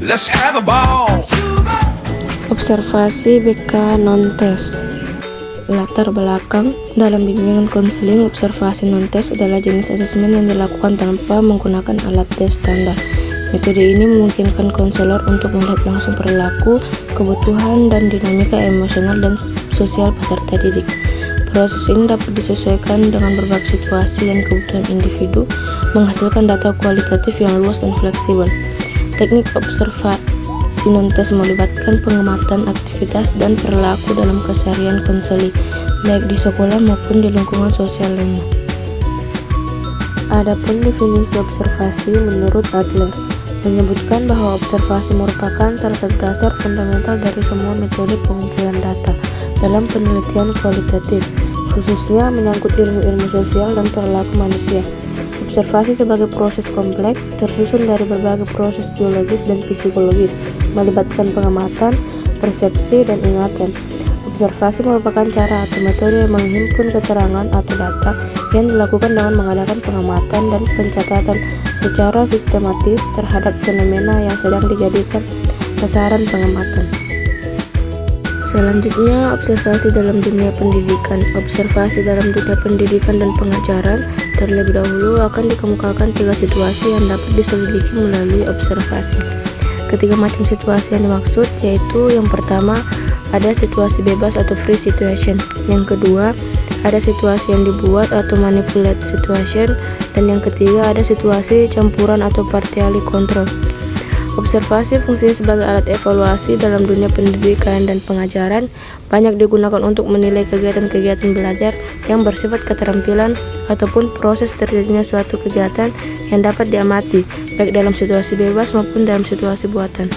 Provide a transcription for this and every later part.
Let's have a ball. Observasi BK non-tes. Latar belakang dalam bimbingan konseling, observasi non-tes adalah jenis asesmen yang dilakukan tanpa menggunakan alat tes standar. Metode ini memungkinkan konselor untuk melihat langsung perilaku, kebutuhan, dan dinamika emosional dan sosial peserta didik. Proses ini dapat disesuaikan dengan berbagai situasi dan kebutuhan individu, menghasilkan data kualitatif yang luas dan fleksibel. Teknik observasi non-tes melibatkan pengamatan aktivitas dan perilaku dalam keseharian konseli, baik di sekolah maupun di lingkungan sosial lainnya. Adapun definisi observasi menurut Adler menyebutkan bahwa observasi merupakan salah satu dasar fundamental dari semua metode pengumpulan data dalam penelitian kualitatif, khususnya menyangkut ilmu-ilmu sosial dan perilaku manusia. Observasi sebagai proses kompleks tersusun dari berbagai proses biologis dan psikologis, melibatkan pengamatan, persepsi, dan ingatan. Observasi merupakan cara atau metode yang menghimpun keterangan atau data yang dilakukan dengan mengadakan pengamatan dan pencatatan secara sistematis terhadap fenomena yang sedang dijadikan sasaran pengamatan. Selanjutnya, observasi dalam dunia pendidikan. Observasi dalam dunia pendidikan dan pengajaran terlebih dahulu akan dikemukakan 3 situasi yang dapat diselidiki melalui observasi. Ketiga macam situasi yang dimaksud yaitu yang pertama, ada situasi bebas atau free situation. Yang kedua, ada situasi yang dibuat atau manipulate situation. Dan yang ketiga, ada situasi campuran atau partially control. Observasi fungsinya sebagai alat evaluasi dalam dunia pendidikan dan pengajaran, banyak digunakan untuk menilai kegiatan-kegiatan belajar yang bersifat keterampilan ataupun proses terjadinya suatu kegiatan yang dapat diamati, baik dalam situasi bebas maupun dalam situasi buatan.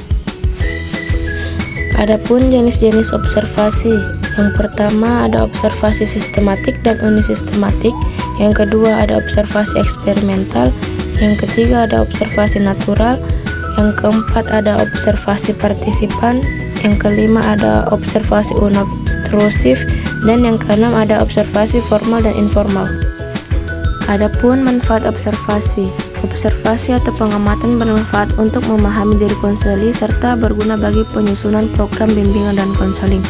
Adapun jenis-jenis observasi, yang pertama ada observasi sistematik dan unisistematik, yang kedua ada observasi eksperimental, yang ketiga ada observasi natural, yang keempat ada observasi partisipan, yang kelima ada observasi unobstrusif, dan yang keenam ada observasi formal dan informal. Adapun manfaat observasi. Observasi atau pengamatan bermanfaat untuk memahami diri konseli serta berguna bagi penyusunan program bimbingan dan konseling.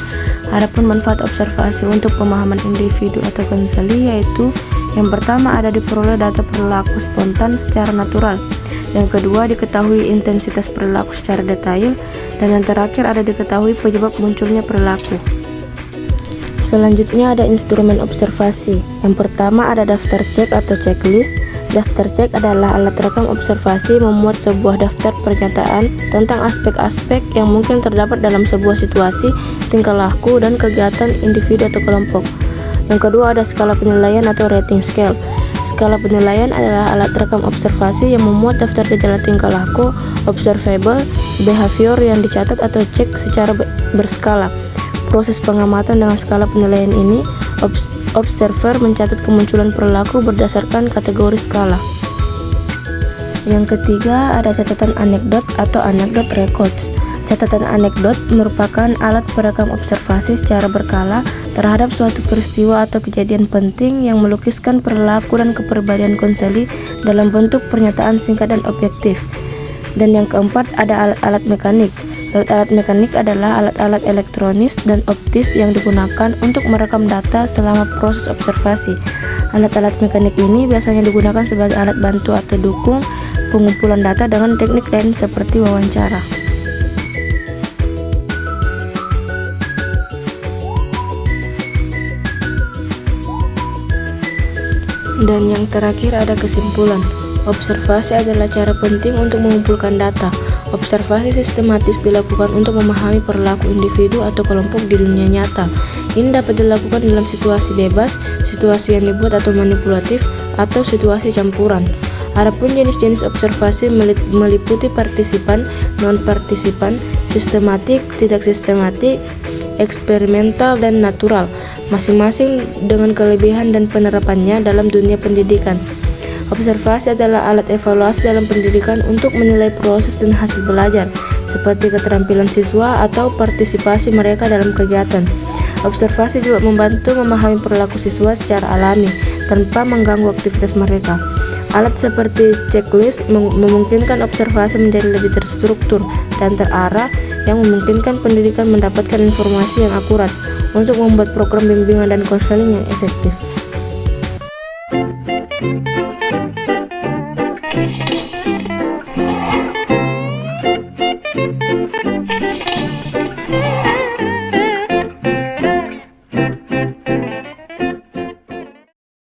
Adapun manfaat observasi untuk pemahaman individu atau konseli yaitu yang pertama ada diperoleh data perilaku spontan secara natural. Yang kedua, diketahui intensitas perilaku secara detail, dan yang terakhir ada diketahui penyebab munculnya perilaku. Selanjutnya ada instrumen observasi. Yang pertama ada daftar cek atau checklist. Daftar cek adalah alat rekam observasi memuat sebuah daftar pernyataan tentang aspek-aspek yang mungkin terdapat dalam sebuah situasi, tingkah laku, dan kegiatan individu atau kelompok. Yang kedua ada skala penilaian atau rating scale. Skala penilaian adalah alat rekam observasi yang memuat daftar gejala tingkah laku, observable, behavior yang dicatat atau cek secara berskala. Proses pengamatan dengan skala penilaian ini, observer mencatat kemunculan perilaku berdasarkan kategori skala. Yang ketiga ada catatan anekdot atau anecdote records. Catatan anekdot merupakan alat perekam observasi secara berkala terhadap suatu peristiwa atau kejadian penting yang melukiskan perilaku dan kepribadian konseli dalam bentuk pernyataan singkat dan objektif. Dan yang keempat ada alat-alat mekanik. Alat-alat mekanik adalah alat-alat elektronis dan optis yang digunakan untuk merekam data selama proses observasi. Alat-alat mekanik ini biasanya digunakan sebagai alat bantu atau dukung pengumpulan data dengan teknik lain seperti wawancara. Dan yang terakhir ada kesimpulan. Observasi adalah cara penting untuk mengumpulkan data. Observasi sistematis dilakukan untuk memahami perilaku individu atau kelompok di dunia nyata. Ini dapat dilakukan dalam situasi bebas, situasi yang dibuat atau manipulatif, atau situasi campuran. Adapun jenis-jenis observasi meliputi partisipan, non-partisipan, sistematik, tidak sistematik, eksperimental, dan natural, masing-masing dengan kelebihan dan penerapannya dalam dunia pendidikan. Observasi adalah alat evaluasi dalam pendidikan untuk menilai proses dan hasil belajar, seperti keterampilan siswa atau partisipasi mereka dalam kegiatan. Observasi juga membantu memahami perilaku siswa secara alami, tanpa mengganggu aktivitas mereka. Alat seperti checklist memungkinkan observasi menjadi lebih terstruktur dan terarah, yang memungkinkan pendidikan mendapatkan informasi yang akurat untuk membuat program bimbingan dan konseling yang efektif.